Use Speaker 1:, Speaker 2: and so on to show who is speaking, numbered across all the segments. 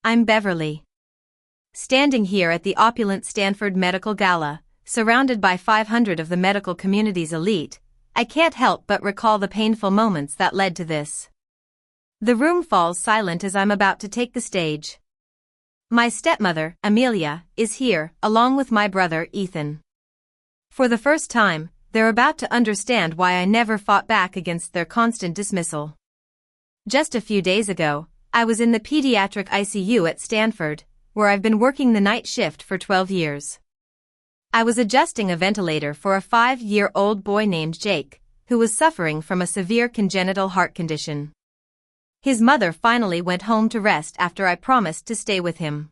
Speaker 1: I'm Beverly. Standing here at the opulent Stanford Medical Gala, surrounded by 500 of the medical community's elite, I can't help but recall the painful moments that led to this. The room falls silent as I'm about to take the stage. My stepmother, Amelia, is here, along with my brother, Ethan. For the first time, they're about to understand why I never fought back against their constant dismissal. Just a few days ago, I was in the pediatric ICU at Stanford, where I've been working the night shift for 12 years. I was adjusting a ventilator for a 5-year-old boy named Jake, who was suffering from a severe congenital heart condition. His mother finally went home to rest after I promised to stay with him.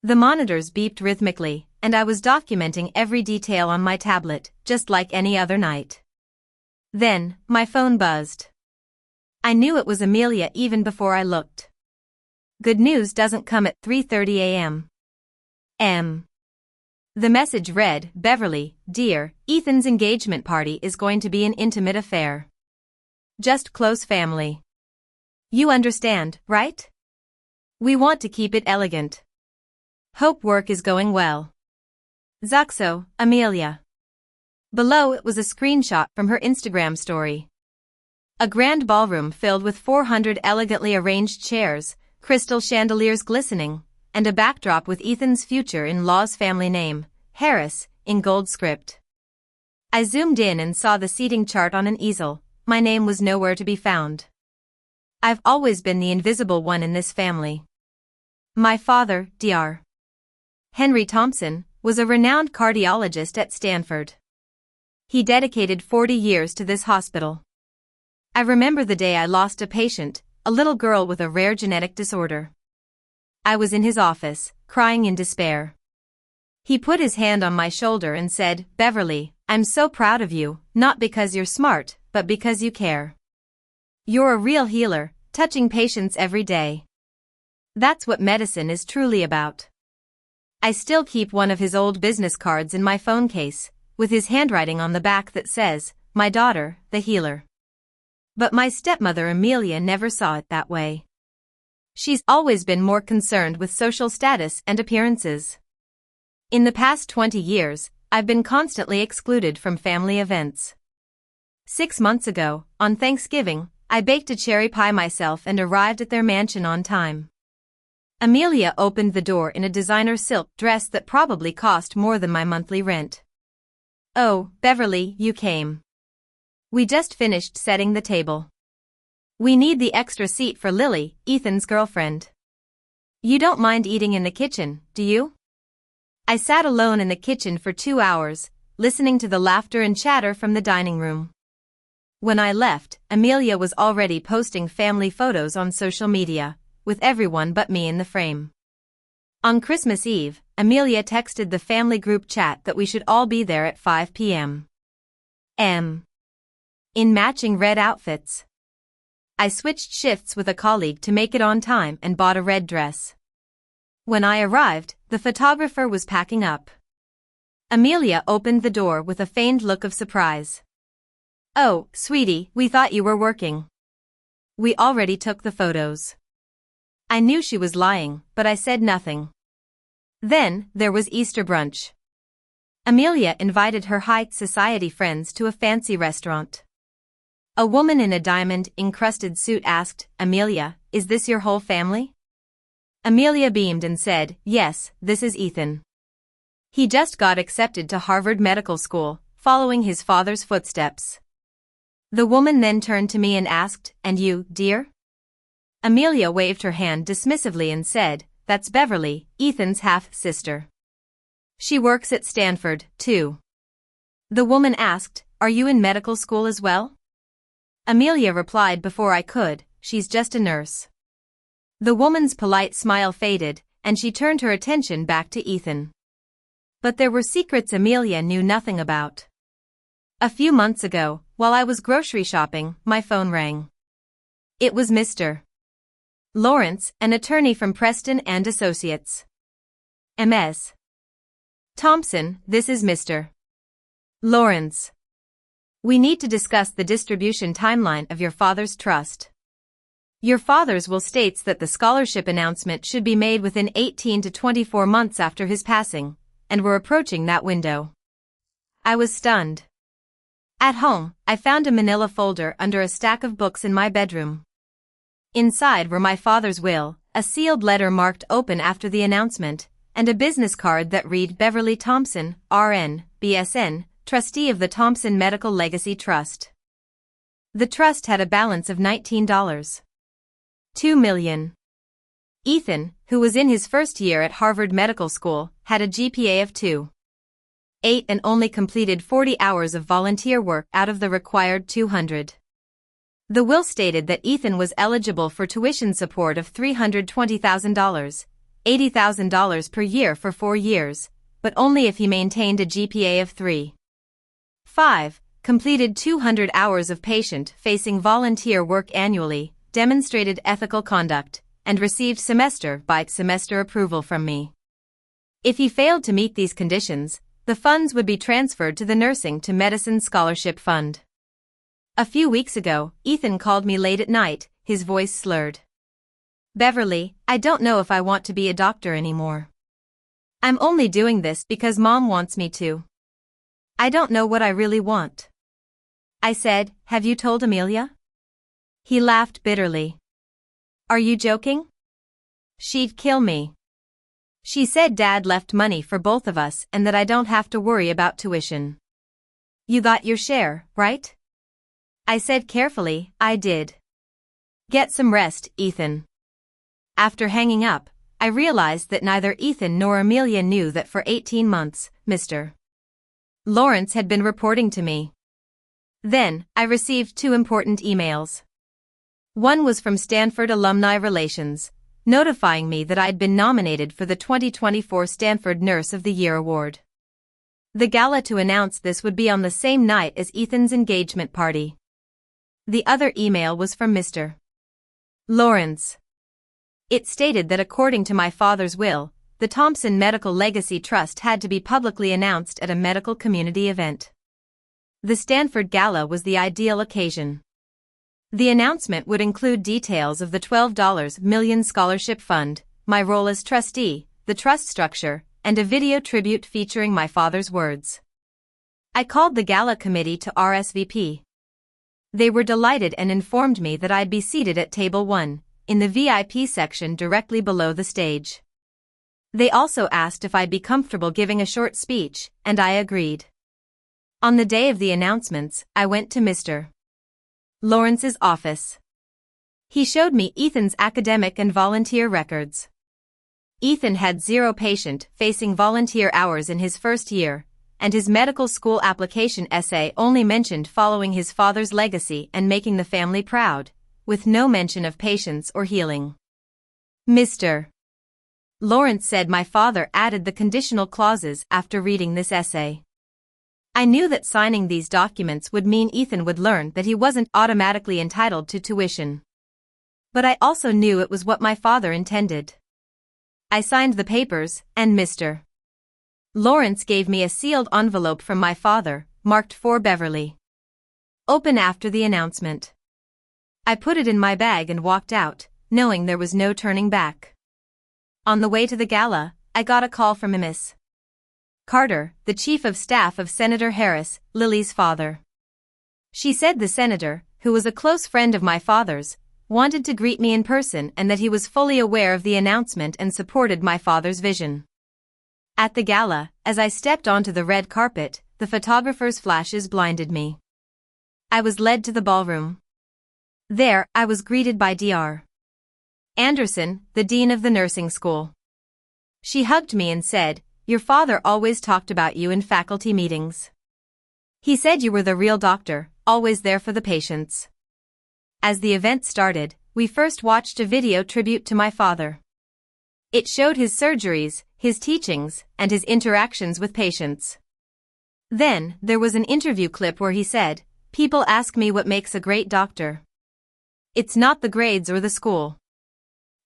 Speaker 1: The monitors beeped rhythmically, and I was documenting every detail on my tablet, just like any other night. Then, my phone buzzed. I knew it was Amelia even before I looked. Good news doesn't come at 3:30 a.m. The message read, "Beverly, dear, Ethan's engagement party is going to be an intimate affair. Just close family. You understand, right? We want to keep it elegant. Hope work is going well. Zuxo, Amelia." Below it was a screenshot from her Instagram story. A grand ballroom filled with 400 elegantly arranged chairs, crystal chandeliers glistening, and a backdrop with Ethan's future-in-law's family name, Harris, in gold script. I zoomed in and saw the seating chart on an easel. My name was nowhere to be found. I've always been the invisible one in this family. My father, Dr. Henry Thompson, was a renowned cardiologist at Stanford. He dedicated 40 years to this hospital. I remember the day I lost a patient, a little girl with a rare genetic disorder. I was in his office, crying in despair. He put his hand on my shoulder and said, "Beverly, I'm so proud of you, not because you're smart, but because you care. You're a real healer, touching patients every day. That's what medicine is truly about." I still keep one of his old business cards in my phone case, with his handwriting on the back that says, "My daughter, the healer." But my stepmother Amelia never saw it that way. She's always been more concerned with social status and appearances. In the past 20 years, I've been constantly excluded from family events. 6 months ago, on Thanksgiving, I baked a cherry pie myself and arrived at their mansion on time. Amelia opened the door in a designer silk dress that probably cost more than my monthly rent. "Oh, Beverly, you came. We just finished setting the table. We need the extra seat for Lily, Ethan's girlfriend. You don't mind eating in the kitchen, do you?" I sat alone in the kitchen for 2 hours, listening to the laughter and chatter from the dining room. When I left, Amelia was already posting family photos on social media, with everyone but me in the frame. On Christmas Eve, Amelia texted the family group chat that we should all be there at 5 p.m. In matching red outfits. I switched shifts with a colleague to make it on time and bought a red dress. When I arrived, the photographer was packing up. Amelia opened the door with a feigned look of surprise. "Oh, sweetie, we thought you were working. We already took the photos." I knew she was lying, but I said nothing. Then, there was Easter brunch. Amelia invited her high society friends to a fancy restaurant. A woman in a diamond-encrusted suit asked, "Amelia, is this your whole family?" Amelia beamed and said, "Yes, this is Ethan. He just got accepted to Harvard Medical School, following his father's footsteps." The woman then turned to me and asked, "And you, dear?" Amelia waved her hand dismissively and said, "That's Beverly, Ethan's half-sister. She works at Stanford, too." The woman asked, "Are you in medical school as well?" Amelia replied before I could, "She's just a nurse." The woman's polite smile faded, and she turned her attention back to Ethan. But there were secrets Amelia knew nothing about. A few months ago, while I was grocery shopping, my phone rang. It was Mr. Lawrence, an attorney from Preston and Associates. Ms. Thompson, this is Mr. Lawrence. We need to discuss the distribution timeline of your father's trust. Your father's will states that the scholarship announcement should be made within 18 to 24 months after his passing, and we're approaching that window. I was stunned. At home, I found a manila folder under a stack of books in my bedroom. Inside were my father's will, a sealed letter marked open after the announcement, and a business card that read Beverly Thompson, RN, BSN, trustee of the Thompson Medical Legacy Trust. The trust had a balance of $19. $2 million. Ethan, who was in his first year at Harvard Medical School, had a GPA of 2.8 and only completed 40 hours of volunteer work out of the required 200. The will stated that Ethan was eligible for tuition support of $320,000, $80,000 per year for 4 years, but only if he maintained a GPA of 3.5, completed 200 hours of patient-facing volunteer work annually, demonstrated ethical conduct, and received semester-by-semester approval from me. If he failed to meet these conditions, the funds would be transferred to the Nursing to Medicine Scholarship Fund. A few weeks ago, Ethan called me late at night, his voice slurred. "Beverly, I don't know if I want to be a doctor anymore. I'm only doing this because Mom wants me to. I don't know what I really want." I said, "Have you told Amelia?" He laughed bitterly. "Are you joking? She'd kill me. She said Dad left money for both of us and that I don't have to worry about tuition." "You got your share, right?" I said carefully, "I did." "Get some rest, Ethan." After hanging up, I realized that neither Ethan nor Amelia knew that for 18 months, Mr. Lawrence had been reporting to me. Then, I received 2 important emails. One was from Stanford Alumni Relations, notifying me that I'd been nominated for the 2024 Stanford Nurse of the Year Award. The gala to announce this would be on the same night as Ethan's engagement party. The other email was from Mr. Lawrence. It stated that according to my father's will, the Thompson Medical Legacy Trust had to be publicly announced at a medical community event. The Stanford Gala was the ideal occasion. The announcement would include details of the $12 million scholarship fund, my role as trustee, the trust structure, and a video tribute featuring my father's words. I called the gala committee to RSVP. They were delighted and informed me that I'd be seated at table 1, in the VIP section directly below the stage. They also asked if I'd be comfortable giving a short speech, and I agreed. On the day of the announcements, I went to Mr. Lawrence's office. He showed me Ethan's academic and volunteer records. Ethan had 0 patient-facing volunteer hours in his first year, and his medical school application essay only mentioned following his father's legacy and making the family proud, with no mention of patients or healing. Mr. Lawrence said my father added the conditional clauses after reading this essay. I knew that signing these documents would mean Ethan would learn that he wasn't automatically entitled to tuition. But I also knew it was what my father intended. I signed the papers, and Mr. Lawrence gave me a sealed envelope from my father, marked for Beverly. Open after the announcement. I put it in my bag and walked out, knowing there was no turning back. On the way to the gala, I got a call from Miss Carter, the chief of staff of Senator Harris, Lily's father. She said the senator, who was a close friend of my father's, wanted to greet me in person and that he was fully aware of the announcement and supported my father's vision. At the gala, as I stepped onto the red carpet, the photographer's flashes blinded me. I was led to the ballroom. There, I was greeted by Dr. Anderson, the dean of the nursing school. She hugged me and said, "Your father always talked about you in faculty meetings. He said you were the real doctor, always there for the patients." As the event started, we first watched a video tribute to my father. It showed his surgeries, his teachings, and his interactions with patients. Then, there was an interview clip where he said, "People ask me what makes a great doctor. It's not the grades or the school.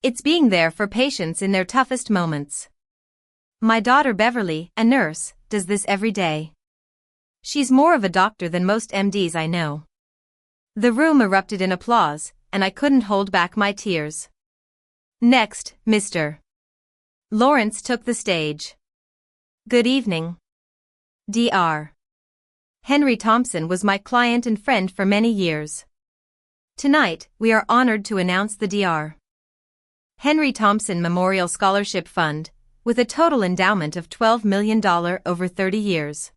Speaker 1: It's being there for patients in their toughest moments. My daughter Beverly, a nurse, does this every day. She's more of a doctor than most MDs I know." The room erupted in applause, and I couldn't hold back my tears. Next, Mr. Lawrence took the stage. Good evening. Dr. Henry Thompson was my client and friend for many years. Tonight, we are honored to announce the Dr. Henry Thompson Memorial Scholarship Fund, with a total endowment of $12 million over 30 years.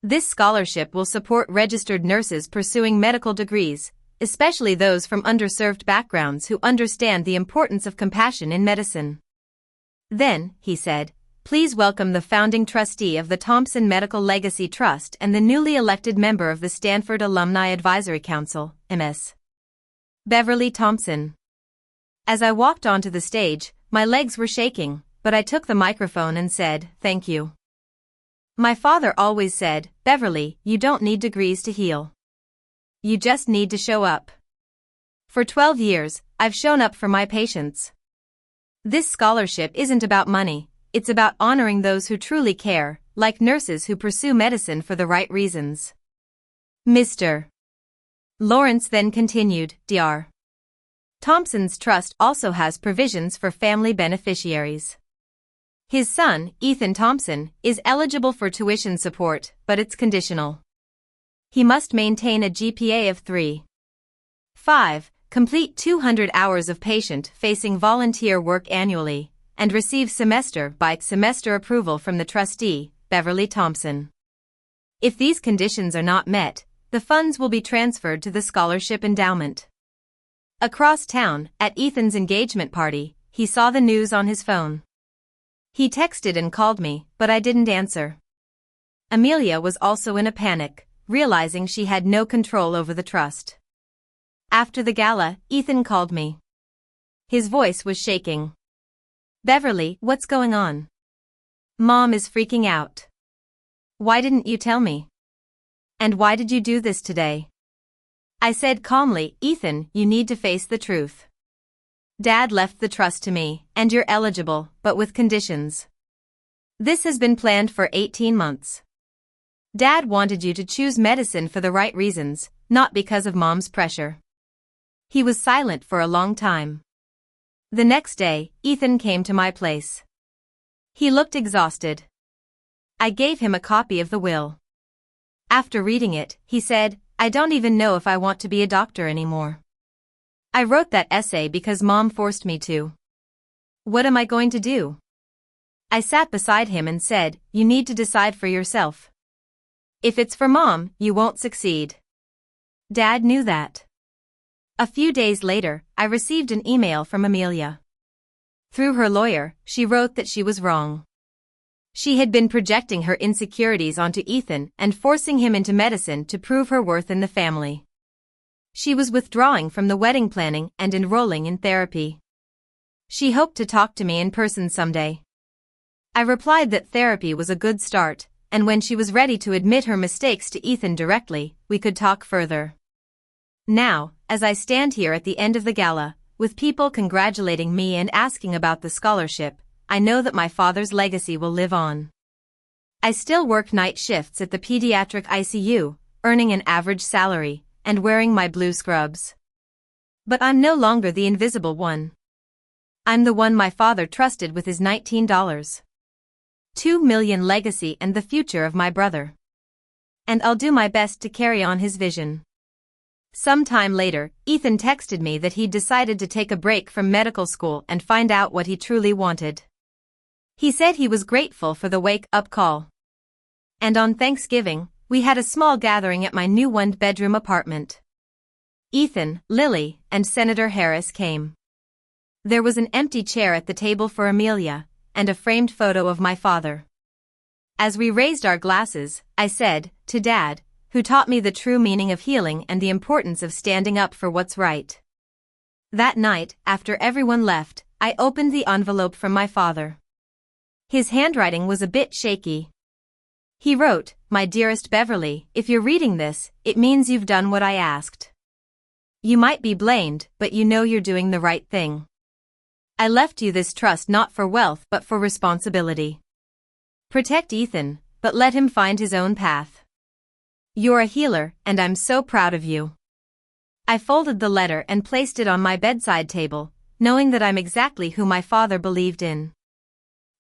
Speaker 1: This scholarship will support registered nurses pursuing medical degrees, especially those from underserved backgrounds who understand the importance of compassion in medicine. Then, he said, please welcome the founding trustee of the Thompson Medical Legacy Trust and the newly elected member of the Stanford Alumni Advisory Council, Ms. Beverly Thompson. As I walked onto the stage, my legs were shaking, but I took the microphone and said, thank you. My father always said, Beverly, you don't need degrees to heal. You just need to show up. For 12 years, I've shown up for my patients. This scholarship isn't about money, it's about honoring those who truly care, like nurses who pursue medicine for the right reasons. Mr. Lawrence then continued, Dr. Thompson's trust also has provisions for family beneficiaries. His son, Ethan Thompson, is eligible for tuition support, but it's conditional. He must maintain a GPA of 3.5, complete 200 hours of patient-facing volunteer work annually, and receive semester-by-semester approval from the trustee, Beverly Thompson. If these conditions are not met, the funds will be transferred to the scholarship endowment. Across town, at Ethan's engagement party, he saw the news on his phone. He texted and called me, but I didn't answer. Amelia was also in a panic, realizing she had no control over the trust. After the gala, Ethan called me. His voice was shaking. Beverly, what's going on? Mom is freaking out. Why didn't you tell me? And why did you do this today? I said calmly, Ethan, you need to face the truth. Dad left the trust to me, and you're eligible, but with conditions. This has been planned for 18 months. Dad wanted you to choose medicine for the right reasons, not because of Mom's pressure. He was silent for a long time. The next day, Ethan came to my place. He looked exhausted. I gave him a copy of the will. After reading it, he said, I don't even know if I want to be a doctor anymore. I wrote that essay because Mom forced me to. What am I going to do? I sat beside him and said, you need to decide for yourself. If it's for Mom, you won't succeed. Dad knew that. A few days later, I received an email from Amelia. Through her lawyer, she wrote that she was wrong. She had been projecting her insecurities onto Ethan and forcing him into medicine to prove her worth in the family. She was withdrawing from the wedding planning and enrolling in therapy. She hoped to talk to me in person someday. I replied that therapy was a good start, and when she was ready to admit her mistakes to Ethan directly, we could talk further. Now, as I stand here at the end of the gala, with people congratulating me and asking about the scholarship, I know that my father's legacy will live on. I still work night shifts at the pediatric ICU, earning an average salary, and wearing my blue scrubs. But I'm no longer the invisible one. I'm the one my father trusted with his $19.2 million legacy and the future of my brother. And I'll do my best to carry on his vision. Some time later, Ethan texted me that he'd decided to take a break from medical school and find out what he truly wanted. He said he was grateful for the wake-up call. And on Thanksgiving, we had a small gathering at my new one-bedroom apartment. Ethan, Lily, and Senator Harris came. There was an empty chair at the table for Amelia, and a framed photo of my father. As we raised our glasses, I said, to Dad, who taught me the true meaning of healing and the importance of standing up for what's right. That night, after everyone left, I opened the envelope from my father. His handwriting was a bit shaky. He wrote, My dearest Beverly, if you're reading this, it means you've done what I asked. You might be blamed, but you know you're doing the right thing. I left you this trust not for wealth but for responsibility. Protect Ethan, but let him find his own path. You're a healer, and I'm so proud of you. I folded the letter and placed it on my bedside table, knowing that I'm exactly who my father believed in.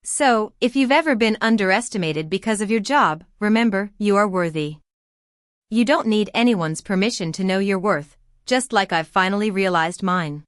Speaker 1: So, if you've ever been underestimated because of your job, remember, you are worthy. You don't need anyone's permission to know your worth, just like I've finally realized mine.